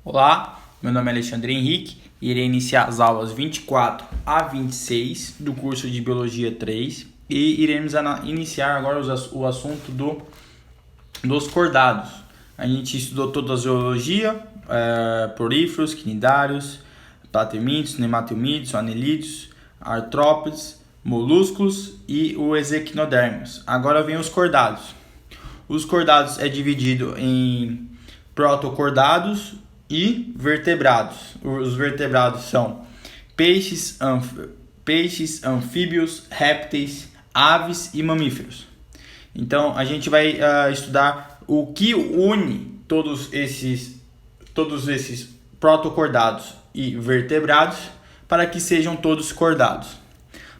Olá, meu nome é Alexandre Henrique e irei iniciar as aulas 24 a 26 do curso de Biologia 3 e iremos iniciar agora o assunto dos cordados. A gente estudou toda a zoologia, poríferos, quinidários, platemídeos, nematelmídeos, anelídeos, artrópodes, moluscos e os equinodermos. Agora vem os cordados. Os cordados é dividido em protocordados e vertebrados. Os vertebrados são peixes, anfíbios, répteis, aves e mamíferos. Então a gente vai estudar o que une todos esses protocordados e vertebrados para que sejam todos cordados.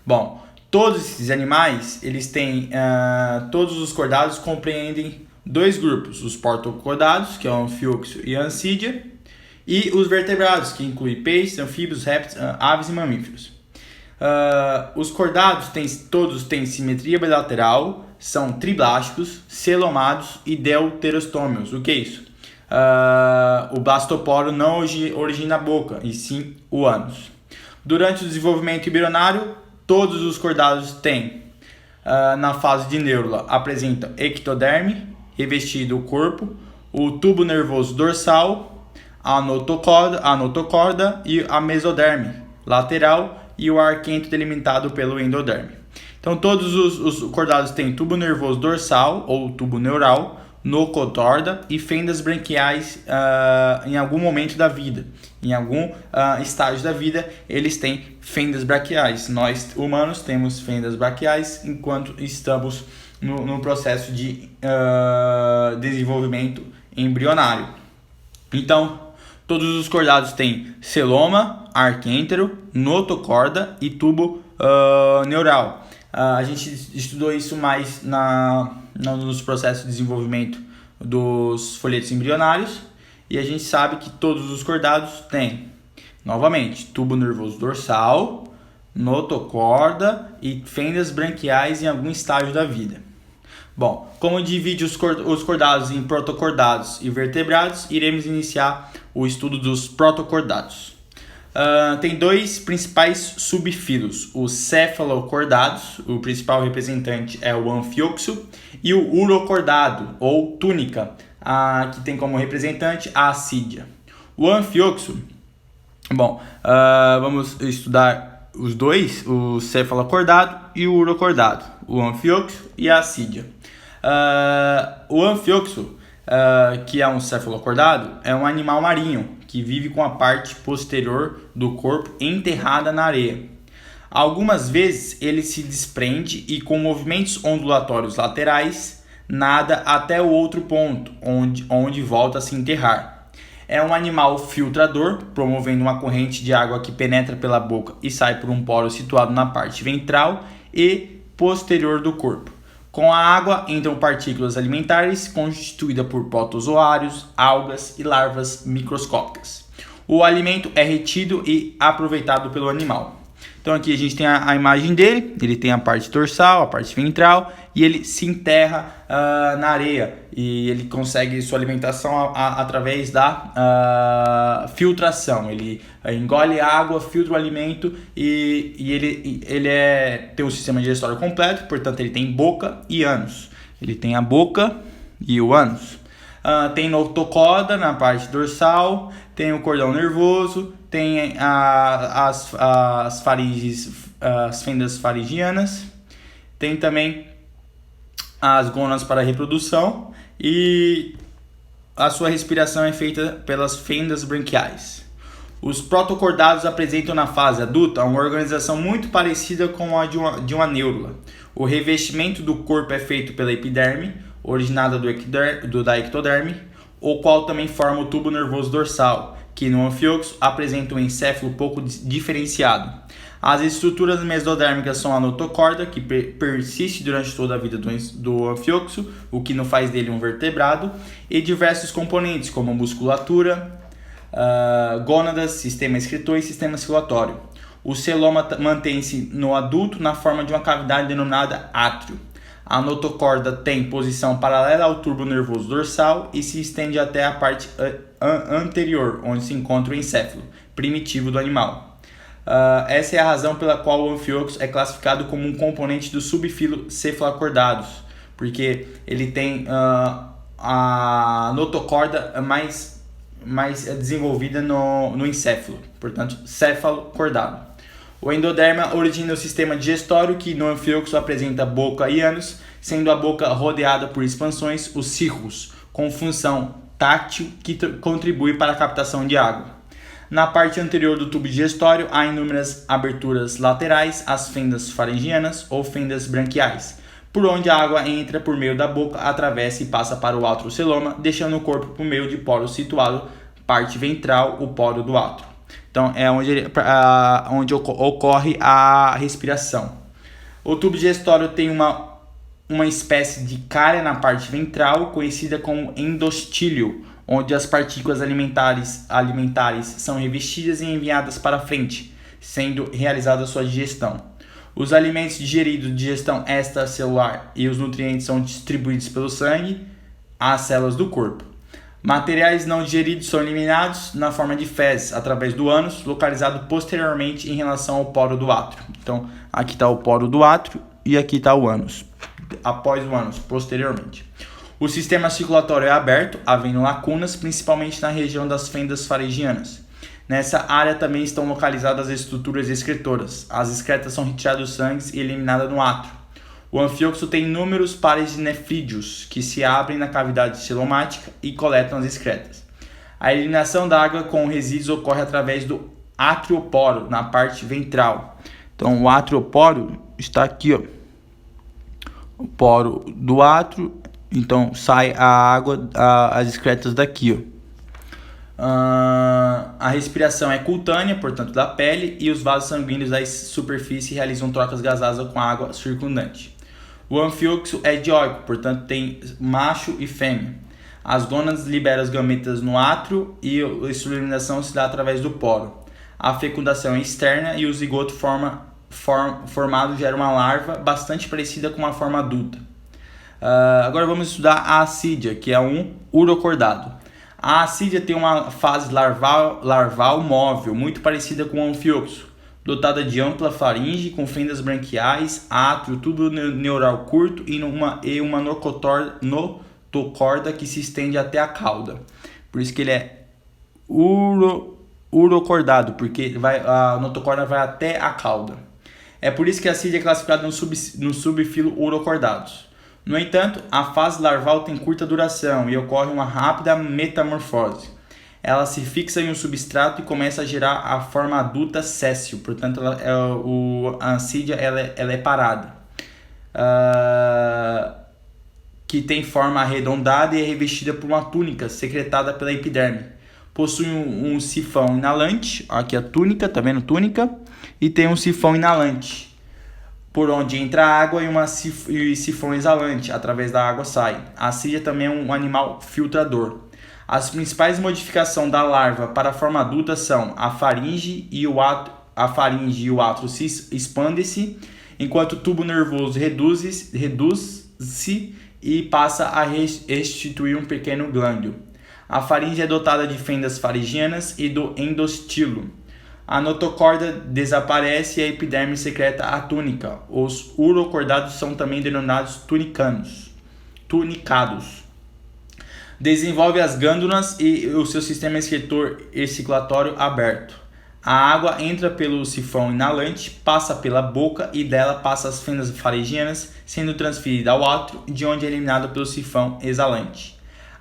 Bom, todos esses animais, eles têm, todos os cordados compreendem dois grupos, os protocordados, que é o anfíoxo e a ansídia, e os vertebrados, que incluem peixes, anfíbios, répteis, aves e mamíferos. Os cordados todos têm simetria bilateral, são triblásticos, celomados e deuterostômios. O que é isso? O blastoporo não origina a boca, e sim o ânus. Durante o desenvolvimento embrionário, todos os cordados têm, na fase de neurula, apresentam ectoderme, revestido o corpo, o tubo nervoso dorsal, a notocorda e a mesoderme lateral e o arquento delimitado pelo endoderme. Então todos os cordados têm tubo nervoso dorsal ou tubo neural, notocorda e fendas branquiais em algum momento da vida. Em algum estágio da vida, eles têm fendas braquiais. Nós, humanos, temos fendas braquiais enquanto estamos no processo de desenvolvimento embrionário. Então, todos os cordados têm celoma, arquêntero, notocorda e tubo neural. A gente estudou isso mais nos processos de desenvolvimento dos folhetos embrionários e a gente sabe que todos os cordados têm, novamente, tubo nervoso dorsal, notocorda e fendas branquiais em algum estágio da vida. Bom, como divide os cordados em protocordados e vertebrados, iremos iniciar o estudo dos protocordados. Tem dois principais subfilos, os cefalocordados, o principal representante é o anfíoxo, e o urocordado, ou túnica, que tem como representante a assídia. O anfíoxo, vamos estudar os dois, o cefalocordado e o urocordado, o anfíoxo e a assídia. O anfíoxo, que é um cefalocordado, é um animal marinho que vive com a parte posterior do corpo enterrada na areia. Algumas vezes ele se desprende e, com movimentos ondulatórios laterais, nada até o outro ponto, onde volta a se enterrar. É um animal filtrador, promovendo uma corrente de água que penetra pela boca e sai por um poro situado na parte ventral e posterior do corpo. Com a água entram partículas alimentares constituídas por protozoários, algas e larvas microscópicas. O alimento é retido e aproveitado pelo animal. Então aqui a gente tem a imagem dele, ele tem a parte dorsal, a parte ventral e ele se enterra na areia e ele consegue sua alimentação através da filtração. Ele engole água, filtra o alimento e ele tem um sistema digestório completo, portanto ele tem boca e ânus. Ele tem a boca e o ânus. Tem notocorda na parte dorsal, tem o cordão nervoso, tem as faringes, as fendas faringianas, tem também as gônadas para a reprodução e a sua respiração é feita pelas fendas branquiais. Os protocordados apresentam na fase adulta uma organização muito parecida com a de uma neurula. O revestimento do corpo é feito pela epiderme, originada da ectoderme, o qual também forma o tubo nervoso dorsal, que no anfíoxo apresenta um encéfalo pouco diferenciado. As estruturas mesodérmicas são a notocorda, que persiste durante toda a vida do anfíoxo, o que não faz dele um vertebrado, e diversos componentes, como musculatura, gônadas, sistema excretor e sistema circulatório. O celoma mantém-se no adulto na forma de uma cavidade denominada átrio. A notocorda tem posição paralela ao tubo nervoso dorsal e se estende até a parte anterior, onde se encontra o encéfalo primitivo do animal. Essa é a razão pela qual o anfíoxo é classificado como um componente do subfilo cefalocordados, porque ele tem a notocorda mais desenvolvida no encéfalo, portanto, cefalocordado. O endoderma origina o sistema digestório, que no anfíoxo apresenta boca e ânus, sendo a boca rodeada por expansões, os círculos, com função táctil que contribui para a captação de água. Na parte anterior do tubo digestório há inúmeras aberturas laterais, as fendas faringianas ou fendas branquiais, por onde a água entra por meio da boca, atravessa e passa para o atroceloma, deixando o corpo por meio de poro situado, parte ventral, o poro do átrio. Então, é onde ocorre a respiração. O tubo digestório tem uma espécie de cária na parte ventral, conhecida como endostílio, onde as partículas alimentares são revestidas e enviadas para frente, sendo realizada sua digestão. Os alimentos digeridos de digestão extracelular e os nutrientes são distribuídos pelo sangue às células do corpo. Materiais não digeridos são eliminados na forma de fezes, através do ânus, localizado posteriormente em relação ao poro do átrio. Então, aqui está o poro do átrio e aqui está o ânus, após o ânus, posteriormente. O sistema circulatório é aberto, havendo lacunas, principalmente na região das fendas faringianas. Nessa área também estão localizadas as estruturas excretoras. As excretas são retiradas do sangue e eliminadas no átrio. O anfíoxo tem inúmeros pares de nefrídeos que se abrem na cavidade celomática e coletam as excretas. A eliminação da água com resíduos ocorre através do atrioporo, na parte ventral. Então, o atrioporo está aqui, ó. O poro do átrio, então sai a água, as excretas daqui, ó. A respiração é cutânea, portanto da pele, e os vasos sanguíneos da superfície realizam trocas gasosas com a água circundante. O anfíoxo é dioico, portanto tem macho e fêmea. As gônadas liberam as gametas no átrio e a exterminação se dá através do poro. A fecundação é externa e o zigoto formado gera uma larva bastante parecida com uma forma adulta. Agora vamos estudar a assídia, que é um urocordado. A assídia tem uma fase larval móvel, muito parecida com o anfíoxo, dotada de ampla faringe, com fendas branquiais, átrio, tubo neural curto e uma notocorda que se estende até a cauda. Por isso que ele é urocordado, porque a notocorda vai até a cauda. É por isso que a assídia é classificada no subfilo urocordados. No entanto, a fase larval tem curta duração e ocorre uma rápida metamorfose. Ela se fixa em um substrato e começa a gerar a forma adulta séssil, portanto a assídia ela é parada, que tem forma arredondada e é revestida por uma túnica secretada pela epiderme. Possui um sifão inalante, aqui a túnica, tá vendo? Túnica, e tem um sifão inalante, por onde entra a água e sifão exalante, através da água sai. A assídia também é um animal filtrador. As principais modificações da larva para a forma adulta são a faringe e o átrio se expande-se, enquanto o tubo nervoso reduz-se e passa a restituir um pequeno glândulo. A faringe é dotada de fendas faringianas e do endostilo. A notocorda desaparece e a epiderme secreta a túnica. Os urocordados são também denominados tunicados. Desenvolve as glândulas e o seu sistema excretor e circulatório aberto. A água entra pelo sifão inalante, passa pela boca e dela passa as fendas faringianas, sendo transferida ao átrio, de onde é eliminada pelo sifão exalante.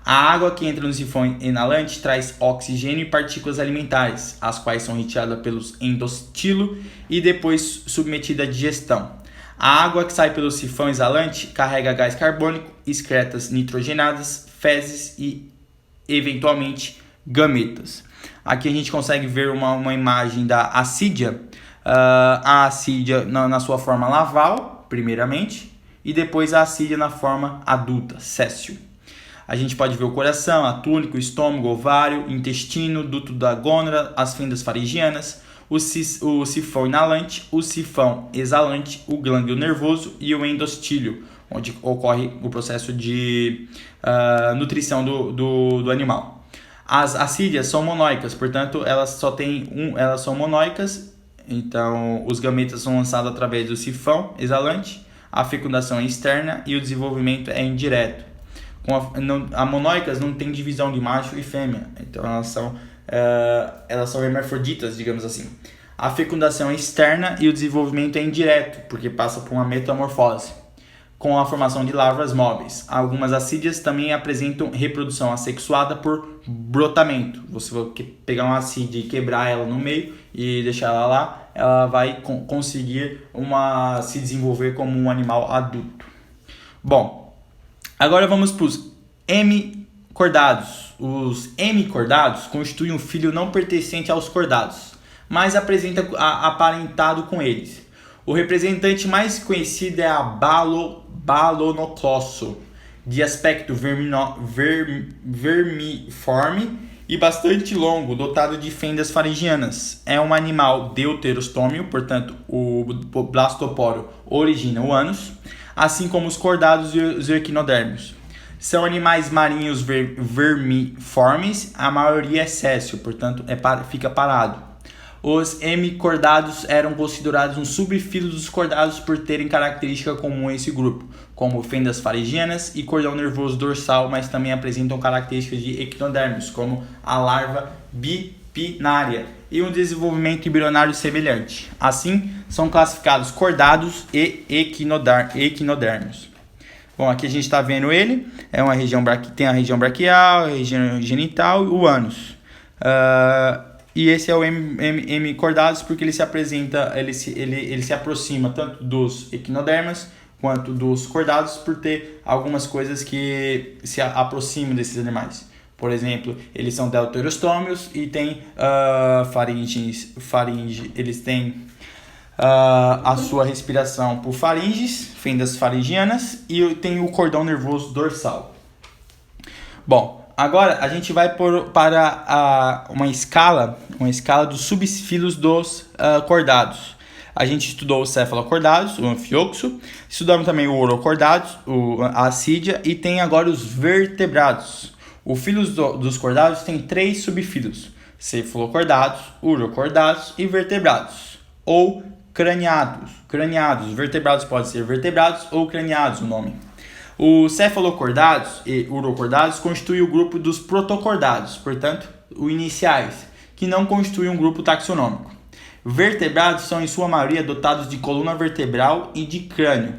A água que entra no sifão inalante traz oxigênio e partículas alimentares, as quais são retiradas pelos endostilo e depois submetida à digestão. A água que sai pelo sifão exalante carrega gás carbônico, excretas nitrogenadas, fezes e, eventualmente, gametas. Aqui a gente consegue ver uma imagem da assídia. A assídia na sua forma larval, primeiramente, e depois a assídia na forma adulta, séssil. A gente pode ver o coração, a túnica, o estômago, o ovário, o intestino, duto da gônada, as fendas faringianas, o sifão inalante, o sifão exalante, o glândula nervoso e o endostílio, onde ocorre o processo de nutrição do animal. As assídias são monóicas, portanto, elas são monóicas, então os gametas são lançados através do sifão exalante, a fecundação é externa e o desenvolvimento é indireto. A monóicas não tem divisão de macho e fêmea, então elas são hermafroditas, digamos assim. A fecundação é externa e o desenvolvimento é indireto, porque passa por uma metamorfose, com a formação de larvas móveis. Algumas assídias também apresentam reprodução assexuada por brotamento. Você vai pegar uma assídia e quebrar ela no meio e deixar ela lá, ela vai conseguir se desenvolver como um animal adulto. Bom, agora vamos para os hemicordados. Os hemicordados constituem um filho não pertencente aos cordados, mas apresenta aparentado com eles. O representante mais conhecido é a Balonoclosso, de aspecto vermiforme e bastante longo, dotado de fendas faringianas. É um animal deuterostômio, portanto o blastoporo origina o ânus, assim como os cordados e os equinodermos. São animais marinhos vermiformes, a maioria é séssil, portanto fica parado. Os hemicordados eram considerados um subfilo dos cordados por terem característica comum a esse grupo, como fendas faringianas e cordão nervoso dorsal, mas também apresentam características de equinodermos, como a larva bipinária, e um desenvolvimento embrionário semelhante. Assim, são classificados cordados e equinodermos. Bom, aqui a gente está vendo ele, tem a região braquial, a região genital e o ânus. E esse é o hemicordados porque ele se apresenta, ele se aproxima tanto dos equinodermas quanto dos cordados por ter algumas coisas que se aproximam desses animais. Por exemplo, eles são deuterostômios e têm eles têm a sua respiração por faringes, fendas faringianas, e tem o cordão nervoso dorsal. Bom, agora a gente vai para uma escala dos subfilos dos cordados. A gente estudou os cefalocordados, o anfioxo, estudamos também o urocordados, a assídia, e tem agora os vertebrados. O filo dos cordados tem 3 subfilos: cefalocordados, urocordados e vertebrados, ou craniados. Vertebrados podem ser vertebrados ou craniados o nome. Os cefalocordados e urocordados constituem o grupo dos protocordados, portanto, os iniciais, que não constituem um grupo taxonômico. Vertebrados são, em sua maioria, dotados de coluna vertebral e de crânio.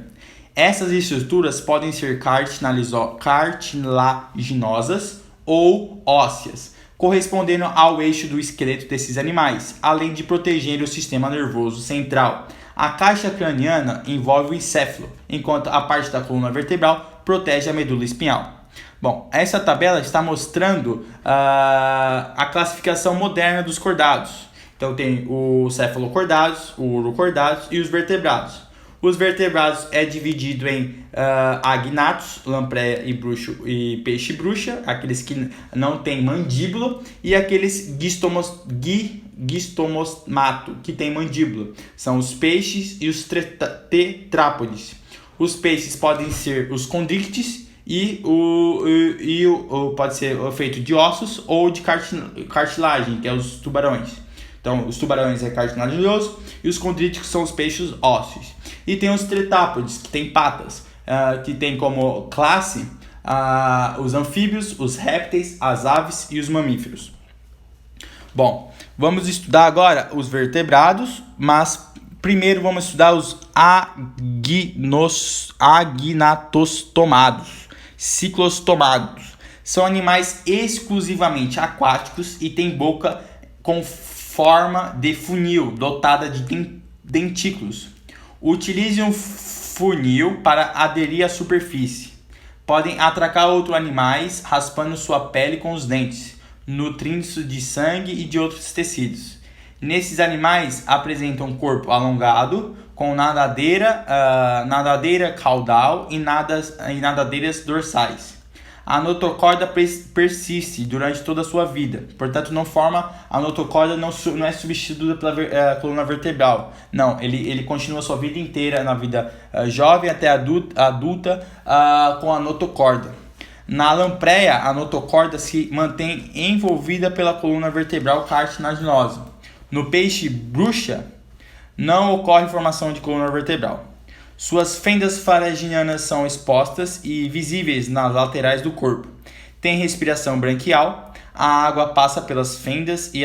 Essas estruturas podem ser cartilaginosas ou ósseas, correspondendo ao eixo do esqueleto desses animais, além de proteger o sistema nervoso central. A caixa craniana envolve o encéfalo, enquanto a parte da coluna vertebral protege a medula espinhal. Bom, essa tabela está mostrando a classificação moderna dos cordados. Então tem os cefalocordados, os urocordados e os vertebrados. Os vertebrados é dividido em agnatos, lampreia e peixe-bruxa, aqueles que não têm mandíbula, e aqueles gistosmato, que tem mandíbula. São os peixes e os tetrápodes. Os peixes podem ser os condictes e pode ser feito de ossos ou de cartilagem, que é os tubarões. Então, os tubarões é cartilaginoso e os condríticos são os peixes ósseos. E tem os tetrápodes, que tem patas, que tem como classe os anfíbios, os répteis, as aves e os mamíferos. Bom, vamos estudar agora os vertebrados, mas primeiro vamos estudar os agnatostomados, ciclostomados. São animais exclusivamente aquáticos e têm boca com forma de funil, dotada de dentículos. Utilize um funil para aderir à superfície. Podem atracar outros animais raspando sua pele com os dentes, nutrindo-se de sangue e de outros tecidos. Nesses animais apresentam um corpo alongado, com nadadeira caudal e nadadeiras dorsais. A notocorda persiste durante toda a sua vida. Portanto, a notocorda não é substituída pela coluna vertebral. Não, ele continua a sua vida inteira, na vida jovem até adulta, com a notocorda. Na lampreia, a notocorda se mantém envolvida pela coluna vertebral cartilaginosa. No peixe bruxa, não ocorre formação de coluna vertebral. Suas fendas faringianas são expostas e visíveis nas laterais do corpo. Tem respiração branquial. A água passa pelas fendas e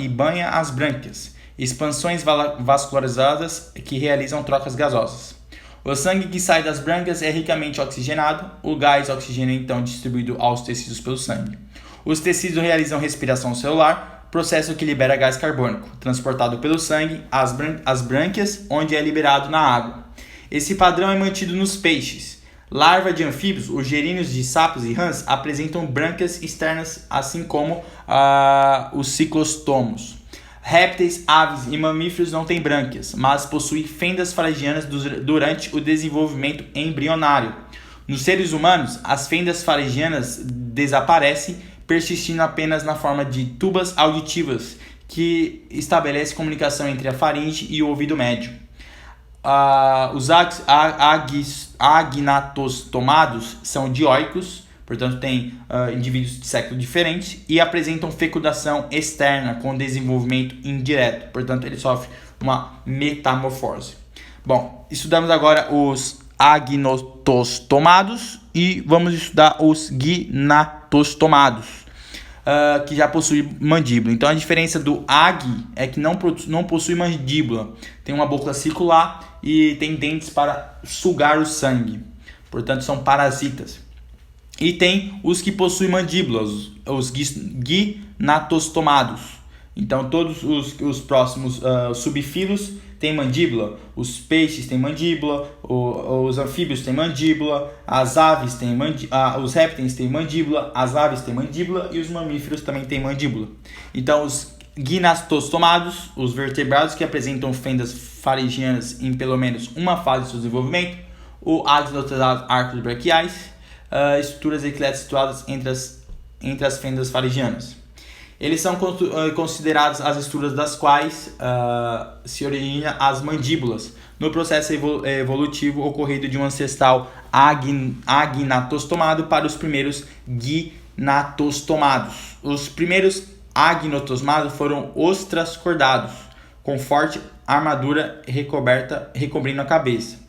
banha as brânquias. Expansões vascularizadas que realizam trocas gasosas. O sangue que sai das brânquias é ricamente oxigenado. O gás oxigênio é então distribuído aos tecidos pelo sangue. Os tecidos realizam respiração celular, processo que libera gás carbônico, transportado pelo sangue às brânquias, onde é liberado na água. Esse padrão é mantido nos peixes. Larvas de anfíbios, os geríneos de sapos e rãs, apresentam brânquias externas, assim como os ciclostomos. Répteis, aves e mamíferos não têm brânquias, mas possuem fendas faringianas durante o desenvolvimento embrionário. Nos seres humanos, as fendas faringianas desaparecem, persistindo apenas na forma de tubas auditivas, que estabelece comunicação entre a faringe e o ouvido médio. Os agnatostomados são dioicos, portanto têm indivíduos de sexo diferentes, e apresentam fecundação externa com desenvolvimento indireto, portanto ele sofre uma metamorfose. Bom, estudamos agora os agnatostomados e vamos estudar os gnatostomados, que já possuem mandíbula. Então a diferença do ag é que não possui mandíbula, tem uma boca circular e tem dentes para sugar o sangue, portanto são parasitas. E tem os que possuem mandíbulas, os gnatostomados. Então todos os próximos subfilos têm mandíbula. Os peixes têm mandíbula, os anfíbios têm mandíbula, as aves têm os répteis têm mandíbula, as aves têm mandíbula e os mamíferos também têm mandíbula. Então os gnatostomados, os vertebrados que apresentam fendas faringianas em pelo menos uma fase de seu desenvolvimento, o agnatostomado arcos braquiais, estruturas ecléticas situadas entre as fendas faringianas. Eles são considerados as estruturas das quais se originam as mandíbulas, no processo evolutivo ocorrido de um ancestral agnatostomado para os primeiros gnatostomados. Os primeiros agnatostomados foram ostracordados, com forte armadura recobrindo a cabeça.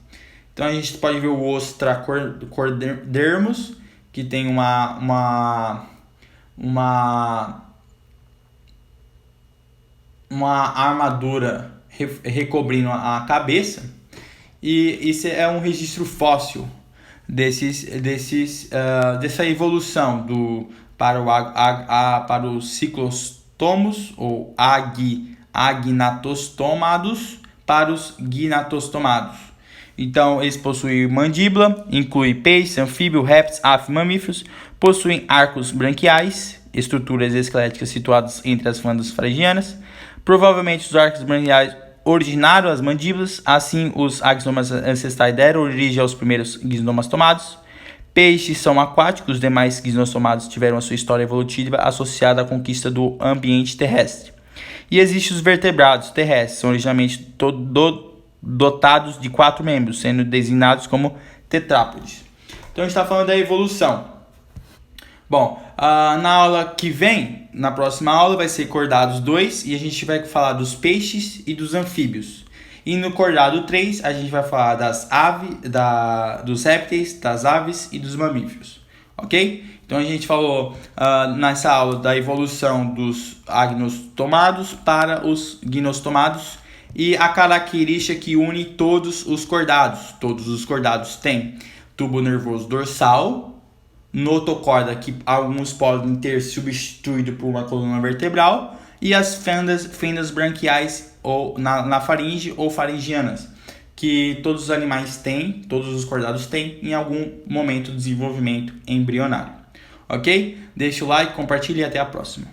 Então a gente pode ver o ostracordermus, que tem uma armadura recobrindo a cabeça, e isso é um registro fóssil dessa evolução para os ciclostomos ou agnatostomados para os gnatostomados. Então eles possuem mandíbula, inclui peixe, anfíbio, répteis, aves, mamíferos, possuem arcos branquiais, estruturas esqueléticas situadas entre as fendas faringianas. Provavelmente os arcos branquiais originaram as mandíbulas, assim os axomas ancestrais deram origem aos primeiros gnatostomados. Peixes são aquáticos, os demais gnatostomados tiveram a sua história evolutiva associada à conquista do ambiente terrestre. E existem os vertebrados terrestres, são originalmente dotados de 4 membros, sendo designados como tetrápodes. Então a gente está falando da evolução. Bom, na aula que vem, na próxima aula, vai ser Cordados 2 e a gente vai falar dos peixes e dos anfíbios. E no Cordado 3, a gente vai falar dos répteis, das aves e dos mamíferos. Ok? Então a gente falou nessa aula da evolução dos agnostomados para os gnostomados e a característica que une todos os cordados. Todos os cordados têm tubo nervoso dorsal, notocorda, que alguns podem ter substituído por uma coluna vertebral, e as fendas branquiais ou na faringe ou faringianas, que todos os animais têm, todos os cordados têm em algum momento do desenvolvimento embrionário. Ok? Deixa o like, compartilhe e até a próxima.